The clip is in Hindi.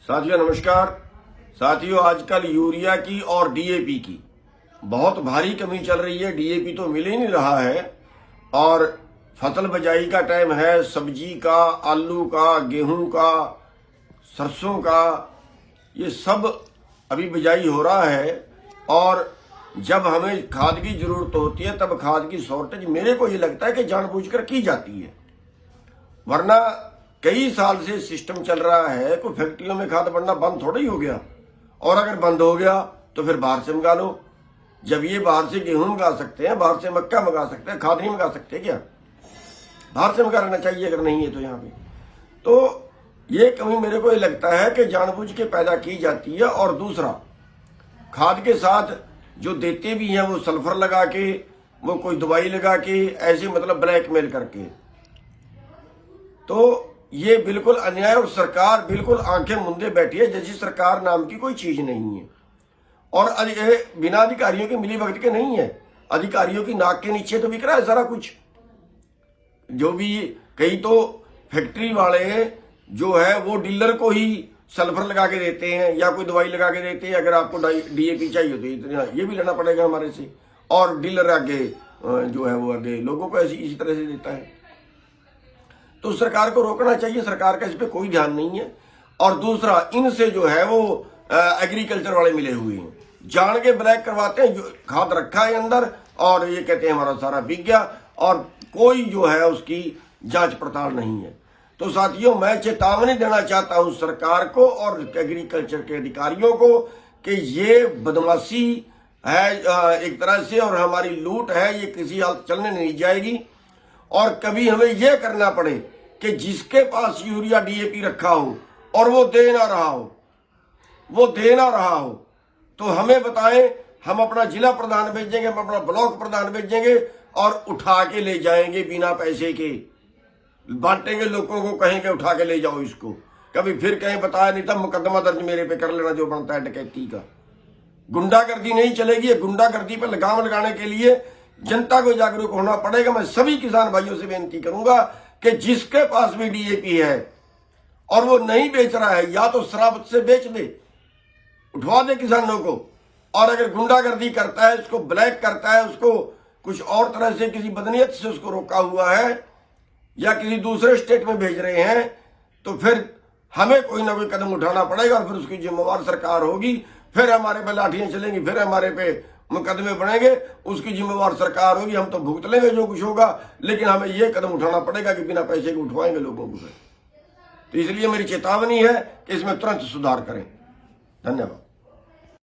साथियों नमस्कार। साथियों आजकल यूरिया की और डीएपी की बहुत भारी कमी चल रही है। डीएपी तो मिल ही नहीं रहा है और फसल बजाई का टाइम है। सब्जी का, आलू का, गेहूं का, सरसों का, ये सब अभी बिजाई हो रहा है और जब हमें खाद की जरूरत होती है तब खाद की शॉर्टेज मेरे को ये लगता है कि जानबूझकर की जाती है। वरना कई साल से सिस्टम चल रहा है, कोई फैक्ट्रियों में खाद बढ़ना बंद थोड़ा ही हो गया। और अगर बंद हो गया तो फिर बाहर से मंगा लो। जब ये बाहर से गेहूं मंगा सकते हैं, बाहर से मक्का मंगा सकते हैं, खाद नहीं मंगा सकते क्या? बाहर से मंगा लेना चाहिए अगर नहीं है तो। यहाँ पे तो ये कमी मेरे को ये लगता है कि जानबूझ के पैदा की जाती है। और दूसरा, खाद के साथ जो देते भी हैं वो सल्फर लगा के, वो कोई दवाई लगा के, ऐसे मतलब ब्लैकमेल करके। तो ये बिल्कुल अन्याय और सरकार बिल्कुल आंखें मूंदे बैठी है जैसी सरकार नाम की कोई चीज नहीं है। और बिना अधिकारियों के मिली भगत के नहीं है। अधिकारियों की नाक के नीचे तो बिक रहा है सारा कुछ। जो भी कई तो फैक्ट्री वाले जो है वो डीलर को ही सल्फर लगा के देते हैं या कोई दवाई लगा के देते हैं। अगर आपको डीएपी चाहिए तो इतना ये भी लेना पड़ेगा हमारे से। और डीलर आगे जो है वो आगे लोगों को इसी तरह से देता है। तो सरकार को रोकना चाहिए। सरकार का इस पर कोई ध्यान नहीं है। और दूसरा, इनसे जो है वो एग्रीकल्चर वाले मिले हुए हैं, जान के ब्लैक करवाते हैं। जो खाद रखा है अंदर और ये कहते हैं हमारा सारा बिक गया और कोई जो है उसकी जांच पड़ताल नहीं है। तो साथियों, मैं चेतावनी देना चाहता हूं सरकार को और एग्रीकल्चर के अधिकारियों को कि ये बदमाशी है एक तरह से और हमारी लूट है, ये किसी हाल चलने नहीं जाएगी। और कभी हमें यह करना पड़े कि जिसके पास यूरिया डीएपी रखा हो और वो दे ना रहा हो तो हमें बताएं। हम अपना जिला प्रधान भेजेंगे, हम अपना ब्लॉक प्रधान भेजेंगे और उठा के ले जाएंगे बिना पैसे के, बांटेंगे लोगों को, कहेंगे उठा के ले जाओ इसको। कभी फिर कहीं बताया नहीं, तब मुकदमा दर्ज मेरे पे कर लेना जो बनता है डकैती का। गुंडागर्दी नहीं चलेगी। गुंडागर्दी पर लगाम लगाने के लिए जनता को जागरूक होना पड़ेगा। मैं सभी किसान भाइयों से बेनती करूंगा कि जिसके पास भी डीएपी है और वो नहीं बेच रहा है, या तो शराब से बेच दे, उठवा दे किसानों को। और अगर गुंडागर्दी करता है, उसको ब्लैक करता है, उसको कुछ और तरह से किसी बदनीयत से उसको रोका हुआ है या किसी दूसरे स्टेट में भेज रहे हैं, तो फिर हमें कोई ना कोई कदम उठाना पड़ेगा और फिर उसकी जिम्मेवार सरकार होगी। फिर हमारे पे लाठियां चलेंगी, फिर हमारे पे मुकदमे बनेंगे, उसकी जिम्मेवार सरकार होगी। हम तो भुगत लेंगे जो कुछ होगा, लेकिन हमें यह कदम उठाना पड़ेगा कि बिना पैसे के उठवाएंगे लोगों को। तो इसलिए मेरी चेतावनी है कि इसमें तुरंत सुधार करें। धन्यवाद।